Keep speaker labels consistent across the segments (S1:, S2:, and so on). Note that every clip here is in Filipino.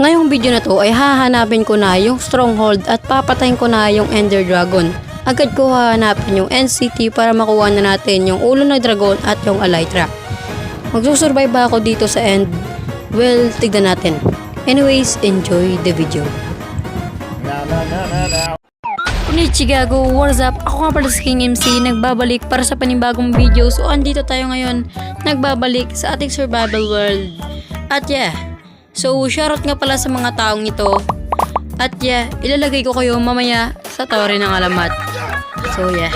S1: Ngayong video na to ay hahanapin ko na yung stronghold at papatayin ko na yung ender dragon. Agad ko hahanapin yung NCT para makuha na natin yung ulo ng dragon at yung elytra. Magsusurvive ba ako dito sa end? Well, tignan natin. Anyways, enjoy the video. Konnichiwa, what's up? Ako nga pala si King MC, nagbabalik para sa panibagong video. So, andito tayo ngayon, nagbabalik sa ating survival world. At yeah, so shoutout nga pala sa mga taong ito. At yeah, ilalagay ko kayo mamaya sa tore ng alamat. So yeah.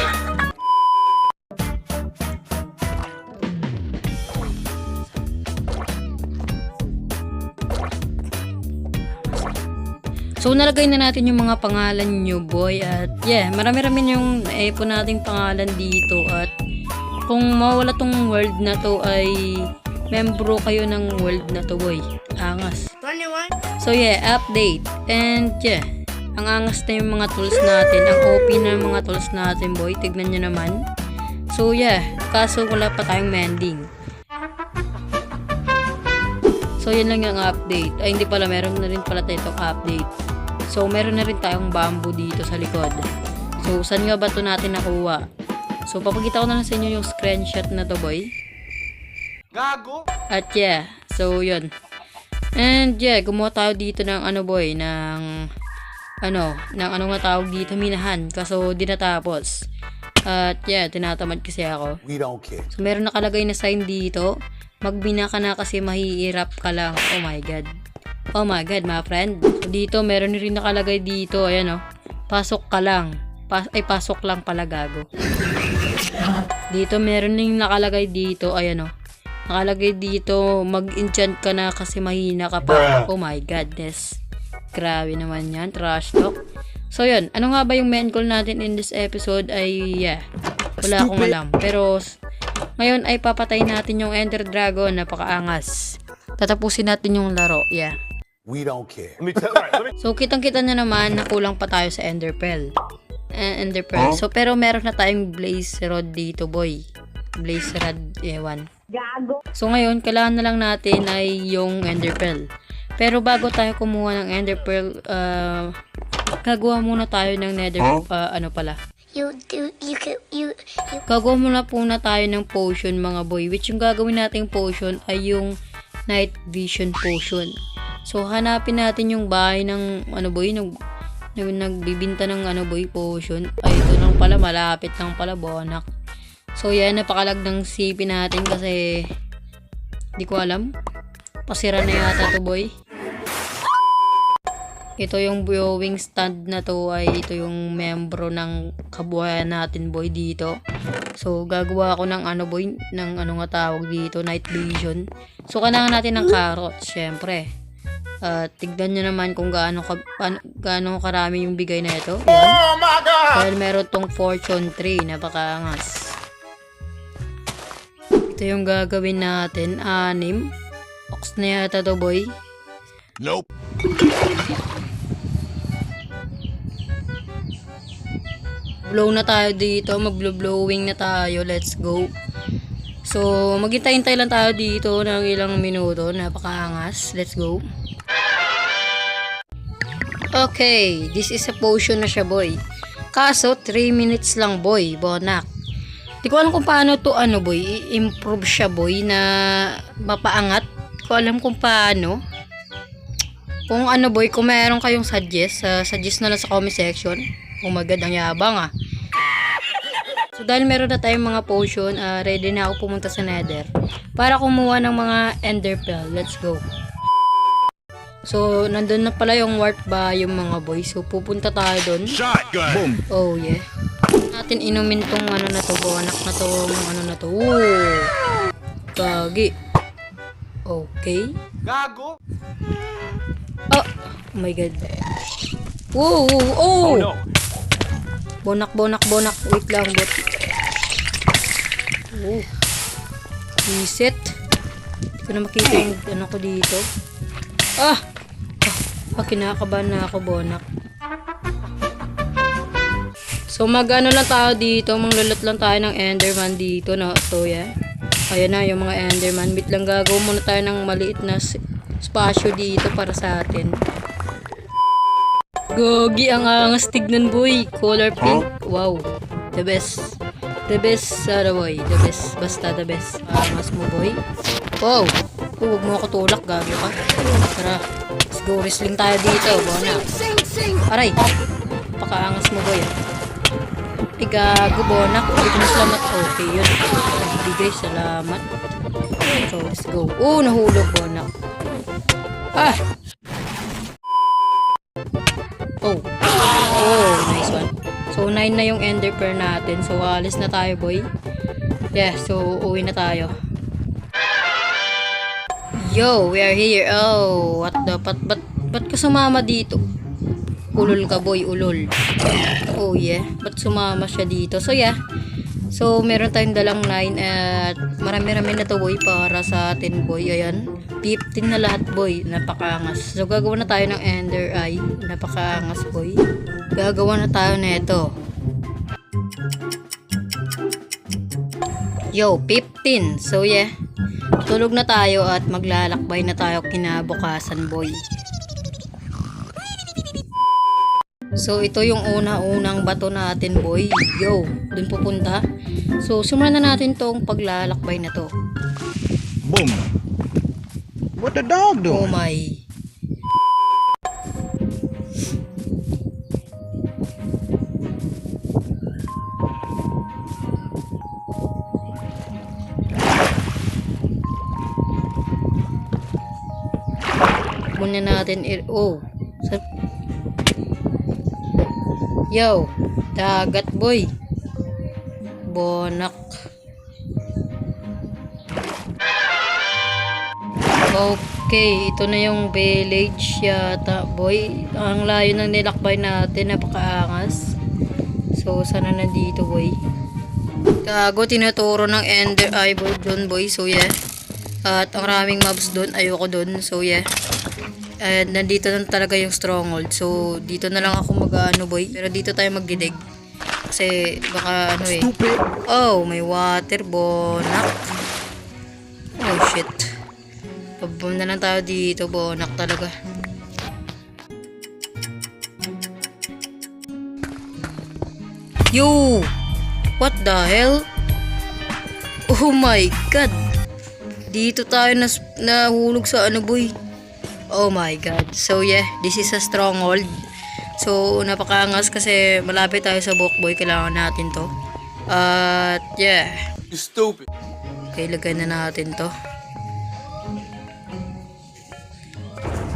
S1: So nalagay na natin yung mga pangalan nyo boy at yeah, marami-rami yung naipon nating pangalan dito at kung mawala tong world na to ay membro kayo ng world na to boy. Angas.
S2: 21?
S1: So yeah, update and yeah, ang angas na yung mga tools natin, ang OP na yung mga tools natin boy, tignan nyo naman. So yeah, kaso wala pa tayong mending. So yun lang yung update. Ay hindi pala, meron na rin pala tayong update. So meron na rin tayong bamboo dito sa likod. So saan nga ba ito natin nakuha? So papakita ko na lang sa inyo yung screenshot na to boy.
S2: Gago?
S1: At yeah, so yun. And yeah, gumawa tayo dito ng ano boy, ng ano nga tawag dito, minahan. Kaso di natapos. At yeah, tinatamad kasi ako.
S2: We don't care.
S1: So meron nakalagay na sign dito. Magbina ka na kasi mahihirap ka lang. Oh my god. Oh my god, my friend. So dito, meron rin nakalagay dito. Ayan o. Pasok ka lang. Pasok lang pala, gago. Dito, meron rin nakalagay dito. Ayan o. Nakalagay dito, mag-enchant ka na kasi mahina ka pa. Oh my godness. Grabe naman yan. Trash talk. So yun, ano nga ba yung main goal natin in this episode ay yeah. Wala akong alam. Pero ngayon ay papatay natin yung Ender Dragon. Napakaangas. Tatapusin natin yung laro. Yeah.
S2: We don't care.
S1: So kitang-kita na naman na kulang pa tayo sa Ender Pearl. Ender Pearl. So pero meron na tayong Blaze Rod dito boy. Blaze Rod, ewan. So ngayon, kailangan na lang natin ay yung Ender Pearl. Pero bago tayo kumuha ng Ender Pearl, gagawa muna tayo ng Nether, ano pala. Gagawa muna tayo ng potion mga boy. Which yung gagawin nating potion ay yung Night Vision Potion. So hanapin natin yung bahay ng ano boy, nagbibinta ng ano boy potion. Ay ito lang pala, malapit lang pala, bonak. So yan, napakalag ng CP natin kasi di ko alam. Pasira na yata to boy. Ito yung viewing stand na to ay ito yung membro ng kabuhayan natin boy dito. So gagawa ako ng ano boy, ng ano nga tawag dito, Night Vision. So kailangan natin ng carrots syempre. Tignan nyo naman kung gaano karami yung bigay na ito. Yan.
S2: Oh my God!
S1: Dahil meron tong fortune tree, napakaangas. Ito yung gagawin natin, 6. Ox na yata to boy.
S2: Nope.
S1: Blow na tayo dito, mag-blowing na tayo, let's go. So maghintay-hintay lang tayo dito ng ilang minuto, napakaangas, let's go. Okay, this is a potion na siya boy. Kaso 3 minutes lang boy, bonak. Di ko alam kung paano to ano boy, i-improve siya boy na mapaangat. Di ko alam kung paano. Kung ano boy, kung mayroon kayong suggest na lang sa comment section. Oh my god, ang yabang ah. So dahil meron na tayong mga potion, ready na ako pumunta sa Nether para kumuha ng mga Ender Pearl. Let's go. So nandun na pala yung warp ba yung mga boy. So pupunta tayo doon.
S2: Shotgun.
S1: Oh yeah. Natin inumin tong ano na to, bonak na to, ano na to. Ooh. Gagi. Okay.
S2: Gago?
S1: Oh my god. Whoa, oh.
S2: no.
S1: Bonak. Wait lang, bot. Oh. Reset. Hindi ko na makita yung ano ko dito. Kinakabahan na ako, bonak. So mag-ano lang tayo dito, manglulot lang tayo ng Enderman dito, no? So yeah. Ayan na yung mga Enderman. Bit lang gagawin muna tayo ng maliit na spasyo dito para sa atin. Gogi, ang angas tignan boy. Color pink. Wow. The best. The best, boy. The best. Basta the best. Angas mo boy. Wow. Huwag mo ako tulak. Gagi ka. Tara. Let's go. Wrestling tayo dito. Bona. Aray. Pakaangas mo boy. Ay gago Bona. Hindi ko na salamat. Okay yun. Bigay salamat. So let's go. Nahulog Bona. Ah. Nice one. So, 9 na yung ender pearl natin. So, alis na tayo, boy. Yeah, so, uwi na tayo. Yo, we are here. Oh, what the, ba't ka sumama dito? Ulol ka, boy, ulol. Oh, yeah. Ba't sumama siya dito? So, yeah. So, meron tayong dalang 9 at marami-rami na to, boy, para sa atin, boy. Ayan. 15 na lahat, boy. Napakaangas. So, gagawa na tayo ng ender eye. Napakaangas, boy. Gagawa na tayo nito. Yo, 15. So, yeah. Tulog na tayo at maglalakbay na tayo kinabukasan, boy. So, ito yung una-unang bato natin, boy. Yo, dun pupunta. So, simulan na natin tong paglalakbay na to.
S2: Boom. What the dog
S1: Oh
S2: doing?
S1: my. Muna natin Yo, dagat boy. Bonak. Okay, ito na yung village yata, boy. Ang layo ng nilakbay natin, napakaangas. So, sana nandito, boy. Gago, tinuturo ng ender eye boy doon, boy. So, yeah. At ang maraming mobs doon, ayoko doon. So, yeah. And nandito na talaga yung stronghold. So, dito na lang ako mag-ano, boy. Pero dito tayo magdidig. Kasi, baka ano eh. Oh, may water, bonak. Oh, shit. Pabom na lang tayo dito, bonak talaga. Yo! What the hell? Oh my god! Dito tayo nahulog sa ano, boy. Oh my god. So yeah, this is a stronghold. So napakaangas kasi malapit tayo sa Bokboy. Kailangan natin to. At yeah.
S2: You stupid.
S1: Okay, lagay na natin to.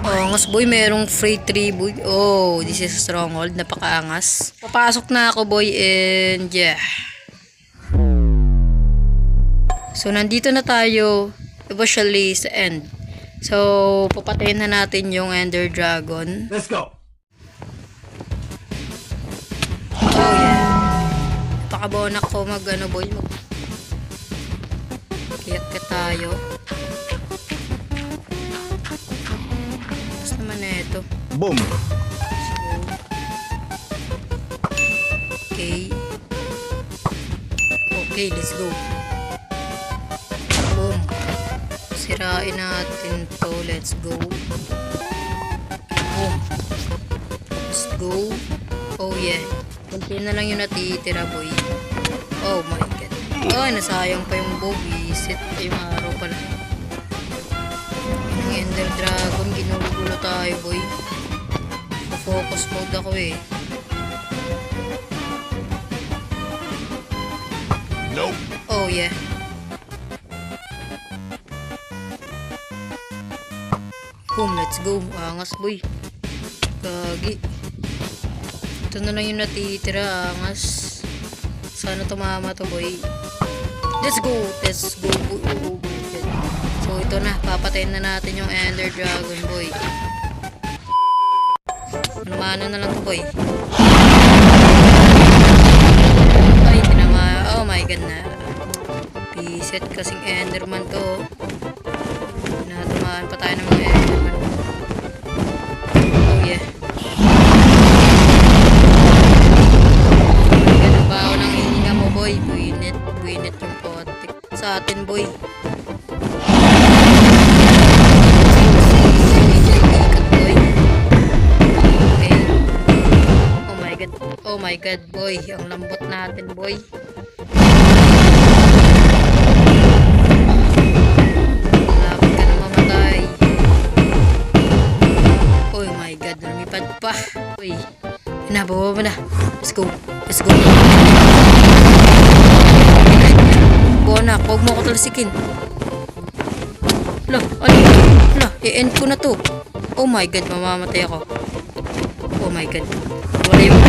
S1: Angas boy, merong free tree boy. Oh, this is a stronghold. Napakaangas. Papasok na ako boy and yeah. So nandito na tayo officially sa end. So, papatayin na natin yung Ender Dragon.
S2: Let's go.
S1: Oh yeah. Pakabonak ko mag-ano boy. Kiyat ka tayo. Tapos naman na ito.
S2: Boom.
S1: Okay. Okay, let's go. Boom. Sirain natin to. Let's go. Boom. Let's go. Oh yeah. Kunti na lang yung natitira boy. Oh my god. Oh, nasayang pa yung bow. Visit yung araw pala. Yung Ender Dragon. Ginugulo tayo boy. Focus mode ako eh.
S2: Nope.
S1: Oh yeah. Boom, let's go. Angas boy. Gagi. Ito na lang yung natitira. Angas. Sana tumama to boy. Let's go. Let's go. Oh, so ito na. Papatayin na natin yung Ender Dragon boy. Ano na lang to boy. Ay, tinama. Oh my god na. Piset kasing Enderman to. Natamaan pa tayo ng mga Enderman. Oh yeah. Ganun ba ako ng hininga mo boy? Buinit yung potik sa atin boy. Oh my god, boy. Ang lambot natin, boy. Malapit ka na mamatay. Oh my god, lumipad pa. Uy. Bababa mo na. Let's go. Let's go. Bonak, huwag mo ako talasikin. Ala, i-end ko na to. Oh my god, mamamatay ako. Oh my god. Wala yung...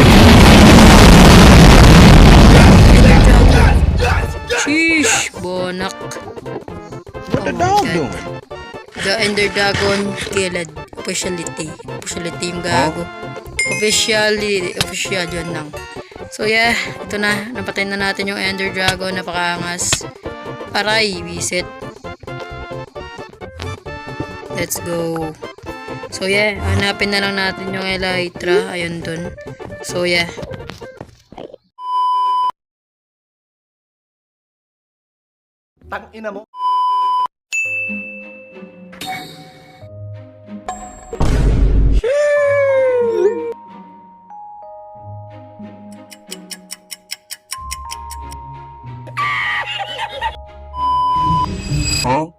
S1: Sheesh, bonak.
S2: What the dog doing?
S1: The Ender Dragon killed. Officiality yung gago. Official yun lang. So yeah, ito na. Napatay na natin yung Ender Dragon. Napakaangas. Aray, visit. Let's go. So yeah, hanapin na lang natin yung Elytra. Ayun dun. So yeah.
S2: Tang ina mo.
S3: Huh?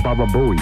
S3: Baba Booey.